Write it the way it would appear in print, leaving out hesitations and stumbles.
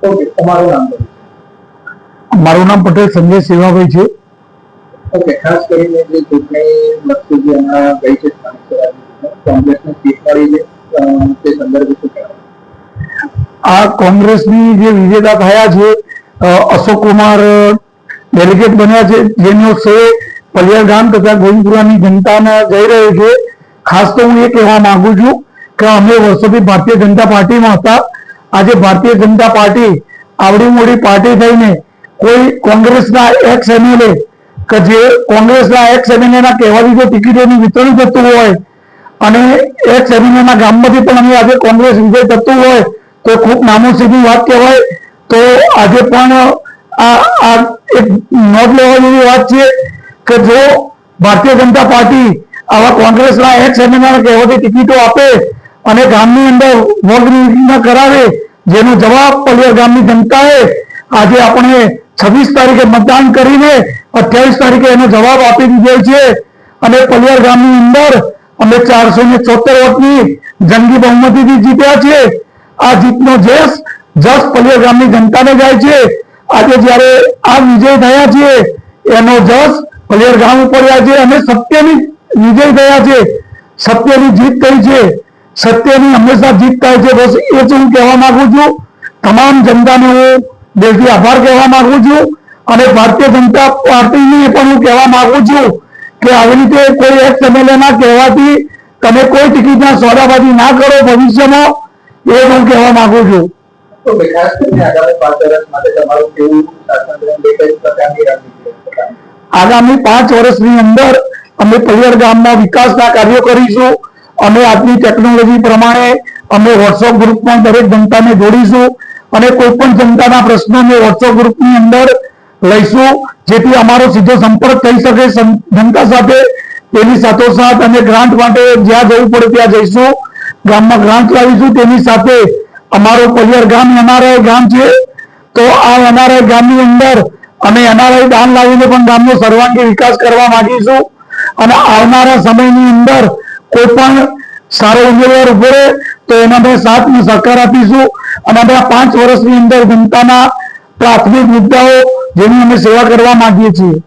Okay, તમારું નામ? મારું નામ પટેલ સંજય સેવાભાઈ છે. ઓકે, ખાસ કરીને જે ચૂંટણી લક્ષી જે હમણાં ગઈ છે કોંગ્રેસને સીટ મળી છે તે સંદર્ભે શું કહેવાય? આ કોંગ્રેસની જે વિજેતા થયા છે અશોક કુમાર ડેલિગેટ બન્યા છે, જેનો શ્રેય પલિયાર ગામ તથા ગોવિંદપુરાની જનતાને જઈ રહ્યો છે. ખાસ તો હું એ કહેવા માંગુ છું કે અમે વર્ષોથી ભારતીય જનતા પાર્ટીમાં હતા. આજે ભારતીય જનતા પાર્ટી આવડી મોટી પાર્ટી થઈને કોઈ કોંગ્રેસના એક્સ એમએલએ કે જે કોંગ્રેસના એક્સ એમએલએના કહેવાથી જો ટિકિટોનું વિતરણ થતું હોય અને એક્સ એમએલએના ગામમાંથી પણ અમે આજે કોંગ્રેસ વિજય થતું હોય તો ખૂબ નામોશીની વાત કહેવાય. તો આજે પણ આ એક નોંધ લેવા જેવી વાત છે કે જો ભારતીય જનતા પાર્ટી આવા કોંગ્રેસના એક્સ એમએલએના કહેવાથી ટિકિટો આપે અને ગામની અંદર વર્ગ કરાવે, જેનો જવાબ પલિયાર ગામની જનતાએ આજે આપણે 26 તારીખે મતદાન કરીને 28 તારીખે એનો જવાબ આપી દીધો છે. અને પલિયાર ગામની અંદર અમે 476 વોટની જંગી બહુમતીથી જીત્યા છે. આ જીતનો જસ પલિયાર ગામની જનતાને જાય છે. આજે જયારે આ વિજય થયા છે એનો જસ પલિયાર ગામ ઉપર જાય છે અને સત્યની વિજય થયા છે, સત્યની જીત થઈ છે. સત્યની હંમેશા જીત થાય છે. બસ એ જ હું કહેવા માંગુ છું. તમામ જનતાને હું દિલથી આભાર કહેવા માંગુ છું અને ભારતીય જનતા પાર્ટીને પણ હું કહેવા માંગુ છું કે આવી રીતે કોઈ એક્સ એમએલએના કહેવાથી તમે કોઈ ટિકિટના સોદાબાજી ના કરો ભવિષ્યમાં, એ હું કહેવા માંગુ છું. તો ખાસ કરીને આગામી 5 વર્ષ માટે તમારું કેવું શાસન રહેશે, કઈ પ્રકારની રણનીતિ રહેશે? આગામી 5 વર્ષની અંદર અમે પલિયાર ગામના વિકાસના કાર્યો કરીશું. અમે આજની ટેકનોલોજી પ્રમાણે અમે વોટ્સઅપ ગ્રુપમાં દરેક જનતાને જોડીશું અને કોઈ પણ જનતાના પ્રશ્નો અમે વોટ્સઅપ ગ્રુપની અંદર લઈશું, જેથી અમારો સીધો સંપર્ક થઈ શકે જનતા સાથે. તેની સાથોસાથ અમે ગ્રાન્ટ માટે જ્યાં જવું પડે ત્યાં જઈશું, ગામમાં ગ્રાન્ટ લાવીશું. તેની સાથે અમારો પલિયાર ગામ એનઆરઆઈ ગામ છે, તો આ એનઆરઆઈ ગામની અંદર અમે એનઆરઆઈ દાન લાવીને પણ ગામનો સર્વાંગી વિકાસ કરવા માંગીશું. અને આવનારા સમયની અંદર કોઈ પણ સારો ઉમેદવાર ઉભો રહે તો એના અમે સાથ અને સહકાર આપીશું. અને અમે 5 વર્ષની અંદર જનતાના પ્રાથમિક મુદ્દાઓ જેની અમે સેવા કરવા માંગીએ છીએ.